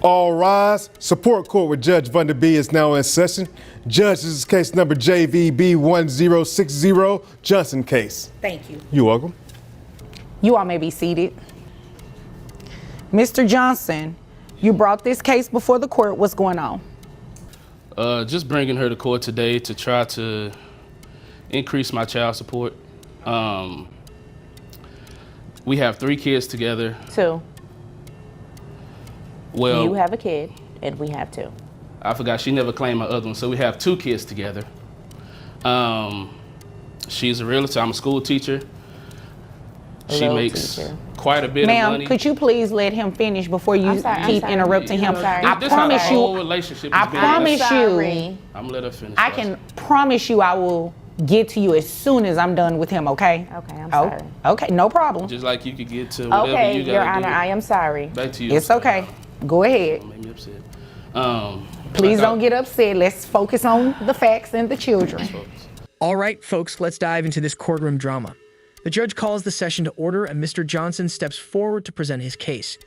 All rise. Support court with Judge Vanderby is now in session. Judge, this is case number JVB 1060, Johnson case. Thank you. You're welcome. You all may be seated. Mr. Johnson, you brought this case before the court. What's going on? Just bringing her to court today to try to increase my child support. We have 3 kids together. 2. Well, You have a kid, and we have 2. I forgot she never claimed my other one, so we have 2 kids together. She's a realtor. I'm a school teacher. She makes quite a bit of money. Ma'am, could you please let him finish before you keep interrupting him? I promise you. Whole relationship I has been promise messed. you. I'm gonna let her finish. I can promise you I will get to you as soon as I'm done with him, okay? Okay, I'm sorry. Okay, no problem. Just like you could get to whatever Okay, you gotta Your Honor, do. I am sorry. Back to you. It's okay. Go ahead. Don't make me upset. Please don't get upset. Let's focus on the facts and the children. All right, folks, let's dive into this courtroom drama. The judge calls the session to order and Mr. Johnson steps forward to present his case.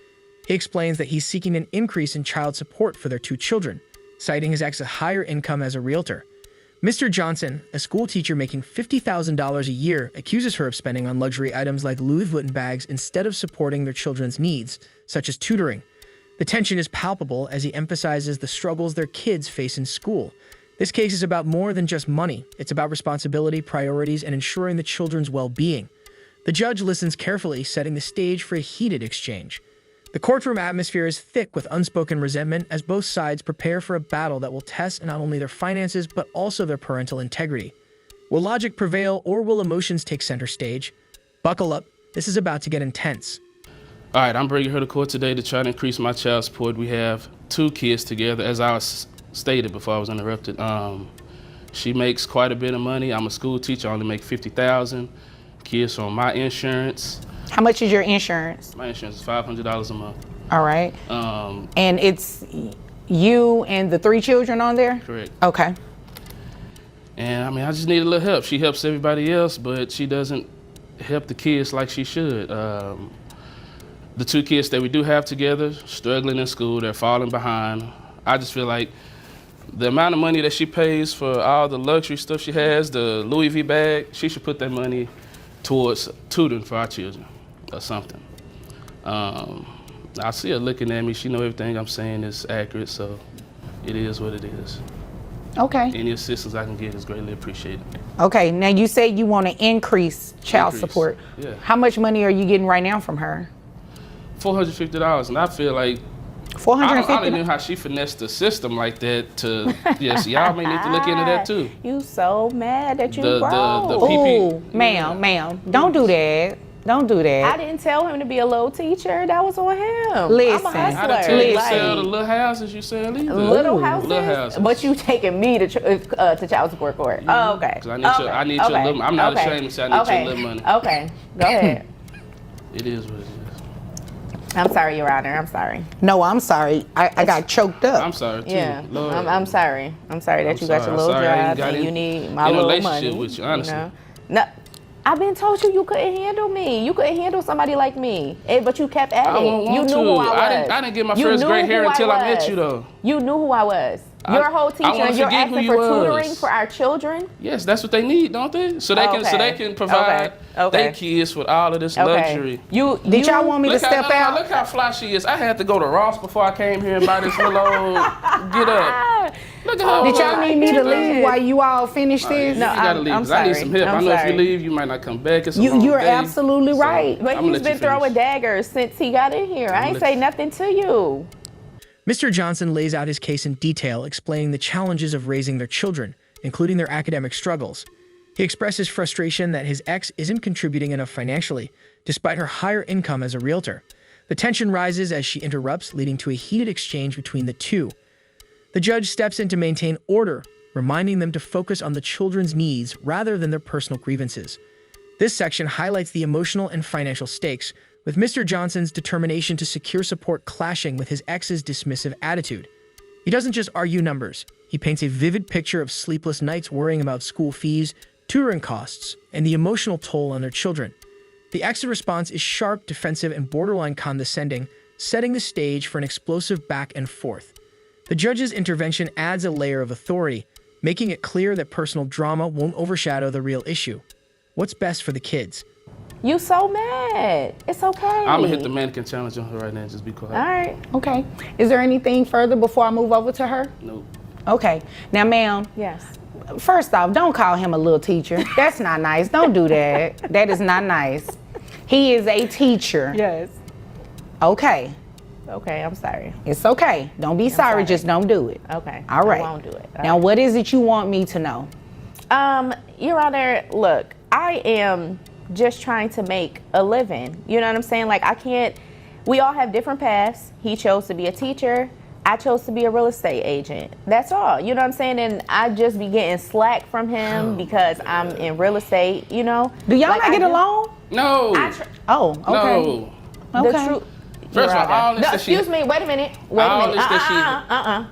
He explains that he's seeking an increase in child support for their 2 children, citing his ex's higher income as a realtor. Mr. Johnson, a school teacher making $50,000 a year, accuses her of spending on luxury items like Louis Vuitton bags instead of supporting their children's needs, such as tutoring. The tension is palpable as he emphasizes the struggles their kids face in school. This case is about more than just money. It's about responsibility, priorities, and ensuring the children's well-being. The judge listens carefully, setting the stage for a heated exchange. The courtroom atmosphere is thick with unspoken resentment as both sides prepare for a battle that will test not only their finances, but also their parental integrity. Will logic prevail or will emotions take center stage? Buckle up. This is about to get intense. All right, I'm bringing her to court today to try to increase my child support. We have 2 kids together, as I stated before I was interrupted. She makes quite a bit of money. I'm a school teacher. I only make $50,000. Kids on my insurance. How much is your insurance? My insurance is $500 a month. All right. And it's you and the 3 children on there? Correct. Okay. And I mean, I just need a little help. She helps everybody else, but she doesn't help the kids like she should. The 2 kids that we do have together, struggling in school, they're falling behind. I just feel like the amount of money that she pays for all the luxury stuff she has, the Louis V bag, she should put that money towards tutoring for our children or something. I see her looking at me. She know everything I'm saying is accurate, so it is what it is. Okay. Any assistance I can get is greatly appreciated. Okay, now you say you want to increase child support. Yeah. How much money are you getting right now from her? $450, and I feel like I don't know how she finessed the system like that to, yes, y'all may need to look into that too. You so mad that you The broke. Ooh, ma'am, don't do that. Don't do that. I didn't tell him to be a little teacher. That was on him. Listen, I'm a hustler. I done tell you to Like, sell the little houses you sell either. little houses? Little houses. But you taking me to child support court. Oh, okay. 'Cause I need your little, I'm not ashamed to say I need your little money. Okay, go ahead. It is what it is. I'm sorry, Your Honor. I'm sorry. No, I'm sorry. I got choked up. I'm sorry too. Yeah, Lord. I'm sorry. I'm sorry that you got your little sorry I ain't job got and you in- need my in a little relationship money. with you, honestly. No, I've been told you couldn't handle me. You couldn't handle somebody like me, but you kept at it. I won't want You knew to. who I was. I didn't get my You first knew gray hair who until I met was. you though. You knew who I was. You're a whole teacher wanna and you're forget who asking you for was. tutoring for our children. Yes, that's what they need, don't they? So they can provide their kids with all of this luxury. Did y'all want me to step out? Look how fly she is. I had to go to Ross before I came here and buy this little old get up. Look at her. Did y'all need me to leave while you all finish this? No, you gotta leave. 'Cause I need some help. I know if you leave, you might not come back. It's a long You're day. absolutely right. But he's been throwing daggers since he got in here. I ain't say nothing to you. Mr. Johnson lays out his case in detail, explaining the challenges of raising their children, including their academic struggles. He expresses frustration that his ex isn't contributing enough financially, despite her higher income as a realtor. The tension rises as she interrupts, leading to a heated exchange between the 2. The judge steps in to maintain order, reminding them to focus on the children's needs rather than their personal grievances. This section highlights the emotional and financial stakes, with Mr. Johnson's determination to secure support clashing with his ex's dismissive attitude. He doesn't just argue numbers. He paints a vivid picture of sleepless nights worrying about school fees, tutoring costs, and the emotional toll on their children. The ex's response is sharp, defensive, and borderline condescending, setting the stage for an explosive back and forth. The judge's intervention adds a layer of authority, making it clear that personal drama won't overshadow the real issue. What's best for the kids? You so mad. It's okay. I'm gonna hit the mannequin challenge on her right now. Just be quiet. All right. Okay. Is there anything further before I move over to her? Nope. Okay. Now, ma'am. Yes. First off, don't call him a little teacher. That's not nice. Don't do that. That is not nice. He is a teacher. Yes. Okay. Okay, I'm sorry. It's okay. Don't be sorry. sorry. Just don't do it. Okay. All right. I won't do it. Now, what is it you want me to know? Your Honor, look, I am just trying to make a living. You know what I'm saying? Like, I can't, we all have different paths. He chose to be a teacher. I chose to be a real estate agent. That's all. You know what I'm saying? And I just be getting slack from him because I'm in real estate, you know? Do y'all Like, not I get do- along? No. Oh, okay. No. The Okay. truth. First of all, all No, this that she. excuse me, wait a minute. Wait a All minute. this that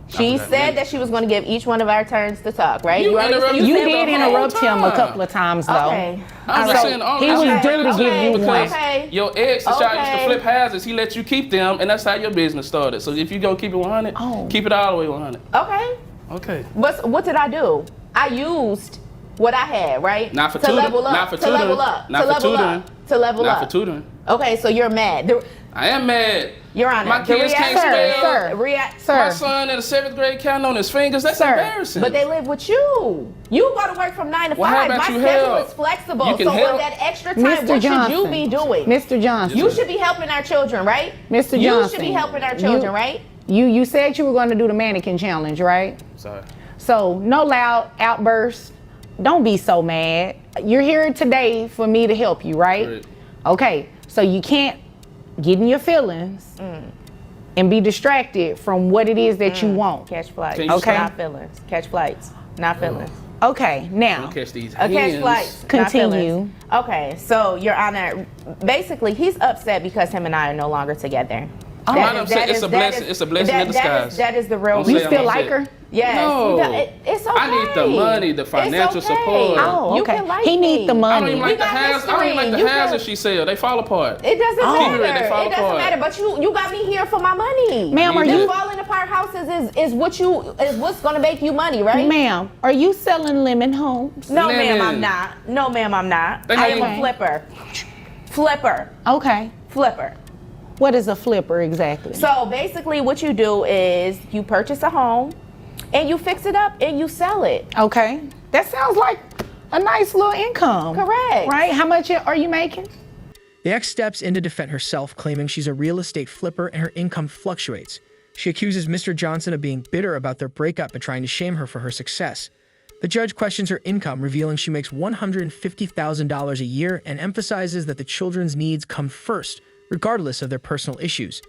She forgot, said man. that she was going to give each one of our turns to talk, right? You already interrupted said You the did whole interrupt him a time. couple of times, though. Okay. I'm So just saying, all he this was is due to because give you one. Okay. Your ex that y'all used to Okay. flip houses, he let you keep them, and that's how your business started. So if you go keep it 100, keep it all the way 100. Okay. Okay. What did I do? I used what I had, right? Not for to tutoring. level up. Not for to level tutoring. up. Not to for level tutoring. up. To level Not up. for tutoring. Okay, so you're mad. I am mad. Your Honor, My kids can't spell. Sir. My son in the 7th grade counting on his fingers. That's embarrassing. But they live with you. You go to work from 9 to Well, 5. how about My you schedule help? is flexible. You can so help. on that extra time, Mr. what Johnson. should you be doing? Mr. Johnson. You should be helping our children, right? Mr. You Johnson. should be helping our children, right? You said you were going to do the mannequin challenge, right? Sorry. So no loud outbursts. Don't be so mad. You're here today for me to help you, right? Right. Okay. So you can't get in your feelings and be distracted from what it is that you want. Catch flights. Can you Okay. Not feelings. Catch flights. Not feelings. Okay. Now Don't catch these Catch hands. flights. not Continue. feelings. Okay, so Your Honor, basically he's upset because him and I are no longer together. I'm not upset. It's a blessing. It's a blessing in disguise. That is the real Don't you say reason. I'm still upset. like her? Yes. No. It's okay. I need the money, the financial It's okay. support. Oh, You okay. can like He me. need the I don't money. even We like the got houses. I don't even like history. the You houses can- she sell. They fall apart. It doesn't matter. They fall It doesn't apart. matter. But you got me here for my money. Ma'am, are The you- falling apart houses is what's gonna make you money, right? Ma'am, are you selling lemon homes? No, ma'am, I'm Lemon. not. No, ma'am, I'm not. They I am ain't- a flipper. Flipper. Okay. Flipper. What is a flipper exactly? So basically what you do is you purchase a home and you fix it up and you sell it. Okay. That sounds like a nice little income. Correct. Right? How much are you making? The ex steps in to defend herself, claiming she's a real estate flipper and her income fluctuates. She accuses Mr. Johnson of being bitter about their breakup and trying to shame her for her success. The judge questions her income, revealing she makes $150,000 a year and emphasizes that the children's needs come first, regardless of their personal issues.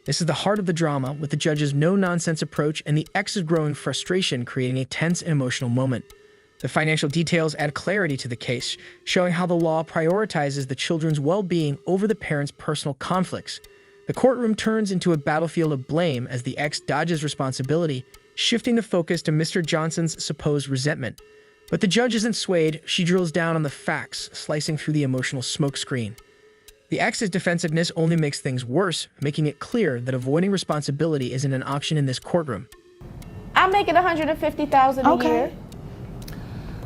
This is the heart of the drama, with the judge's no-nonsense approach and the ex's growing frustration creating a tense and emotional moment. The financial details add clarity to the case, showing how the law prioritizes the children's well-being over the parents' personal conflicts. The courtroom turns into a battlefield of blame as the ex dodges responsibility, shifting the focus to Mr. Johnson's supposed resentment. But the judge isn't swayed. She drills down on the facts, slicing through the emotional smokescreen. The ex's defensiveness only makes things worse, making it clear that avoiding responsibility isn't an option in this courtroom. I'm making $150,000 a year.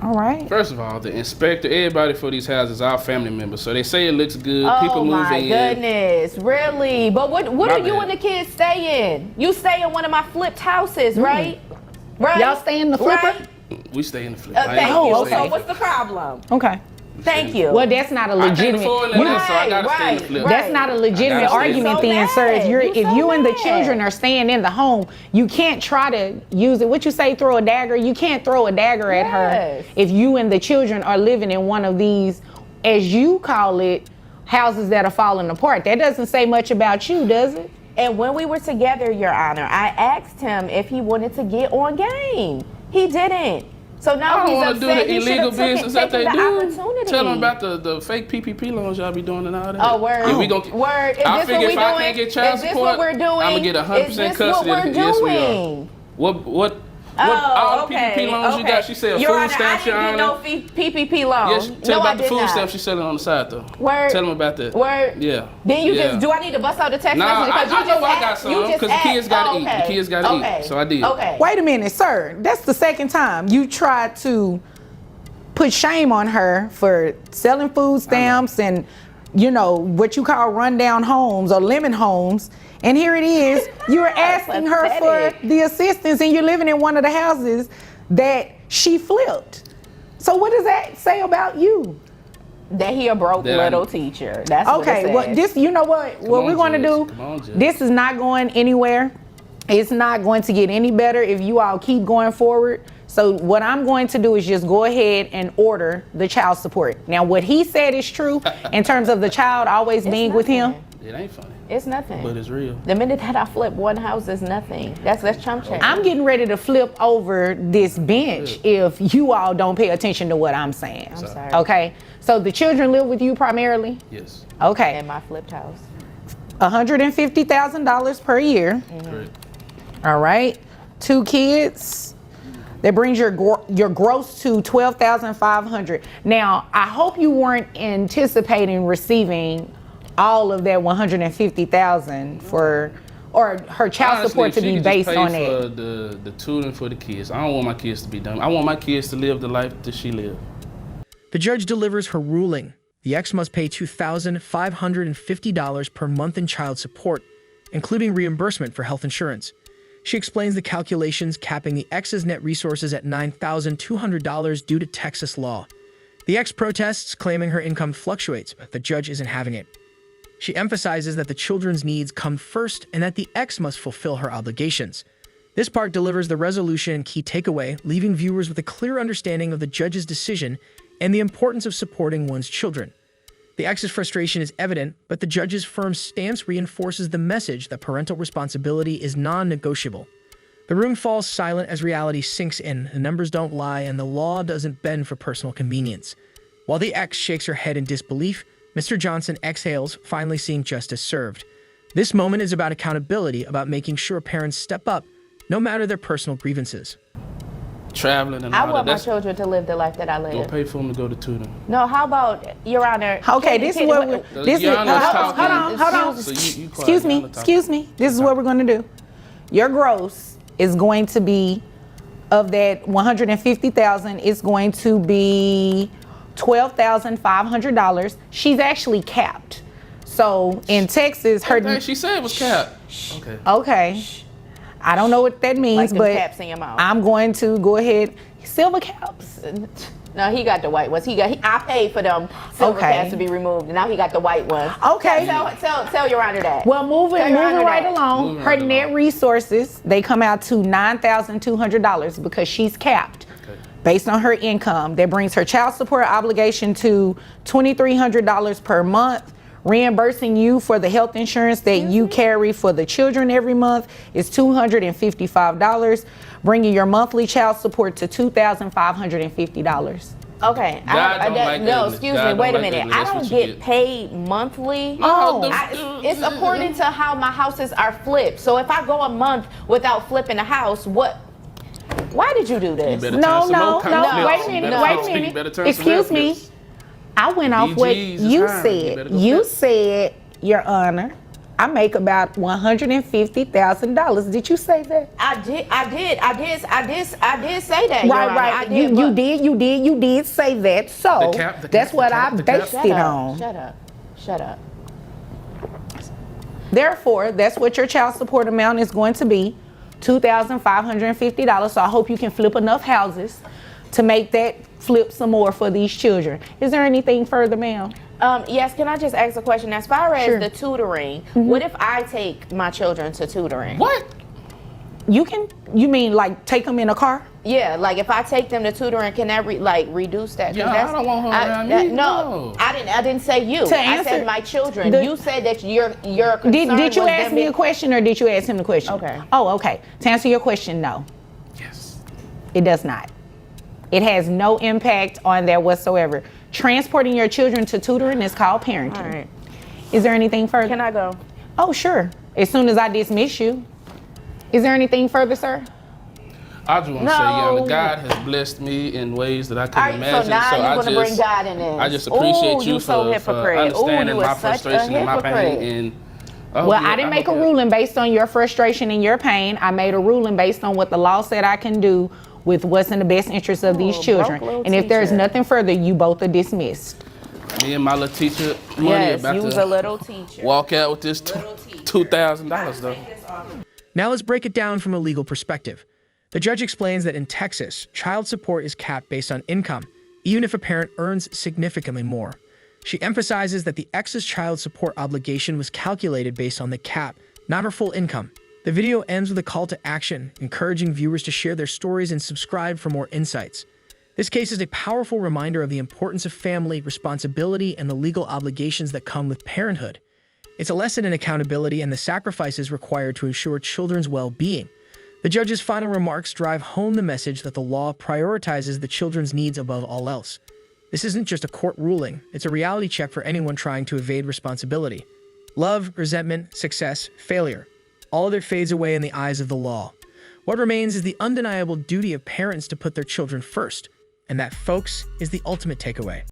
All right. First of all, the inspector, everybody for these houses, our family members. So they say it looks good. Oh People move my in. goodness, really? But what My are you bad. and the kids stay in? You stay in one of my flipped houses, right? Right. Y'all stay in the flipper? Right? We stay in the flip. Thank you. Oh, okay. So what's the problem? Okay. Thank you. Well, that's not a I can't legitimate. afford you- that, so I gotta stay in the Right, flip. right. That's not a legitimate I gotta stay. argument, So then, sir. If mad. you're, You if so you and the mad. children are staying in the home, you can't try to use it. What you say, throw a dagger? You can't throw a dagger at her Yes. if you and the children are living in one of these, as you call it, houses that are falling apart. That doesn't say much about you, does it? And when we were together, Your Honor, I asked him if he wanted to get on game. He didn't. So now I don't he's want upset. to do the He should've illegal taken business that they the do. opportunity. Tell them about the fake PPP loans y'all be doing and all that. Oh, word. If we gon- Word. Is I this figure what if we I doing? can't get child Is this support, what we're doing? I'm gonna get 100% Is this custody. what we're Yes, we are. doing? What all the PPP loans you got, she said Your food Honor, stamps, Your I Honor. didn't get no PPP loans. Yes, tell no, about I the did food not. stamps she's selling on the side though. Word. Tell them about that. Word. Yeah. Then you Yeah. just, do I need to bust out the text Nah, message? I Because know I got some, because the kids gotta eat. The kids gotta eat. So I did. Okay. Wait a minute, sir. That's the second time you tried to put shame on her for selling food stamps and, you know, what you call rundown homes or lemon homes. And here it is, you're asking her for the assistance and you're living in one of the houses that she flipped. So what does that say about you? That he a broke little teacher. That's what it Okay, says. well, this, you know what we're going to do? Come on, Judge. This is not going anywhere. It's not going to get any better if you all keep going forward. So what I'm going to do is just go ahead and order the child support. Now, what he said is true in terms of the child always being with him. It ain't funny, It's nothing. but it's real. The minute that I flip one house is nothing. That's chump change. I'm getting ready to flip over this bench if you all don't pay attention to what I'm saying. I'm sorry. Okay, so the children live with you primarily? Yes. Okay, In my flipped house. $150,000 per year. Correct. All right, 2 kids. That brings your gross to $12,500. Now, I hope you weren't anticipating receiving all of that $150,000 for, or her child Honestly, support to she be could based just pay on for that. the tutoring for the kids. I don't want my kids to be dumb. I want my kids to live the life that she lived. The judge delivers her ruling. The ex must pay $2,550 per month in child support, including reimbursement for health insurance. She explains the calculations capping the ex's net resources at $9,200 due to Texas law. The ex protests, claiming her income fluctuates, but the judge isn't having it. She emphasizes that the children's needs come first and that the ex must fulfill her obligations. This part delivers the resolution and key takeaway, leaving viewers with a clear understanding of the judge's decision and the importance of supporting one's children. The ex's frustration is evident, but the judge's firm stance reinforces the message that parental responsibility is non-negotiable. The room falls silent as reality sinks in, the numbers don't lie, and the law doesn't bend for personal convenience. While the ex shakes her head in disbelief, Mr. Johnson exhales, finally seeing justice served. This moment is about accountability, about making sure parents step up, no matter their personal grievances. Traveling and I all that. want my That's children to live the life that I gonna live. pay for them to go to tutoring. No, how about, Your Honor? Okay, this is what this is. Your Honor's talking. Hold on. So you quiet, Excuse Your me. Honor talking. Excuse me. This is what we're going to do. Your gross is going to be, of that $150,000, it's going to be $12,500. She's actually capped. So in Texas, her Okay, she said it was capped. Okay. okay. I don't know what that means, Like them but caps in your mouth. I'm going to go ahead. Silver caps. No, he got the white ones. I paid for them silver Okay. caps to be removed, and now he got the white ones. Okay. Tell Your Honor that. Well, moving Tell Your Honor right that. along, Moving her right net along. resources, they come out to $9,200 because she's capped. Okay. Based on her income. That brings her child support obligation to $2,300 per month. Reimbursing you for the health insurance that you carry for the children every month is $255, bringing your monthly child support to $2,550. Okay. God don't like no, ugly. excuse God me. don't Wait a like minute. ugly. I That's don't what you get get. paid monthly. Oh, It's according to how my houses are flipped. So if I go a month without flipping a house, what? Why did you do You this? better No, turn some no, more no, comments. wait a You minute, better wait a turn- you minute. better turn some Excuse me. comments. I went off what BG's is you high. You said. better go You back. said, Your Honor, I make about $150,000. Did you say that? I did say that. Your Honor. I Right. did, You but- did say that. So The cap, that's what I the cap. based Shut it up. on. Shut up. Therefore, that's what your child support amount is going to be, $2,550. So I hope you can flip enough houses to make that flip some more for these children. Is there anything further, ma'am? Yes, can I just ask a question? As far as Sure. the tutoring, what if I take my children to tutoring? What? You mean like take them in a car? Yeah, like if I take them to tutoring, can that reduce that? 'Cause Yeah, I don't want her around me. No, I didn't say you. To I answer said my children. the- You said that your concern Did you was ask them me being- a question or did you ask him the question? Okay. Oh, okay. To answer your question, no. Yes. It does not. It has no impact on that whatsoever. Transporting your children to tutoring is called parenting. All right. Is there anything further? Can I go? Oh, sure. As soon as I dismiss you. Is there anything further, sir? I just want to say, Yana, No. God has blessed me in ways that I All couldn't right, imagine. so now I you're gonna bring God in this. I just appreciate Ooh, you so for hypocrite. understanding Ooh, you my are such a frustration and my pain. hypocrite. And I Well, hope I didn't make a hope you- ruling based on your frustration and your pain. I made a ruling based on what the law said I can do with what's in the best interest of these Ooh, children. broke little And if there's teacher. nothing further, you both are dismissed. Me and my little teacher money Yes, about you was to a little teacher. walk out with this $2,000 though. Now let's break it down from a legal perspective. The judge explains that in Texas, child support is capped based on income, even if a parent earns significantly more. She emphasizes that the ex's child support obligation was calculated based on the cap, not her full income. The video ends with a call to action, encouraging viewers to share their stories and subscribe for more insights. This case is a powerful reminder of the importance of family, responsibility, and the legal obligations that come with parenthood. It's a lesson in accountability and the sacrifices required to ensure children's well-being. The judge's final remarks drive home the message that the law prioritizes the children's needs above all else. This isn't just a court ruling, it's a reality check for anyone trying to evade responsibility. Love, resentment, success, failure, all of it fades away in the eyes of the law. What remains is the undeniable duty of parents to put their children first. And that, folks, is the ultimate takeaway.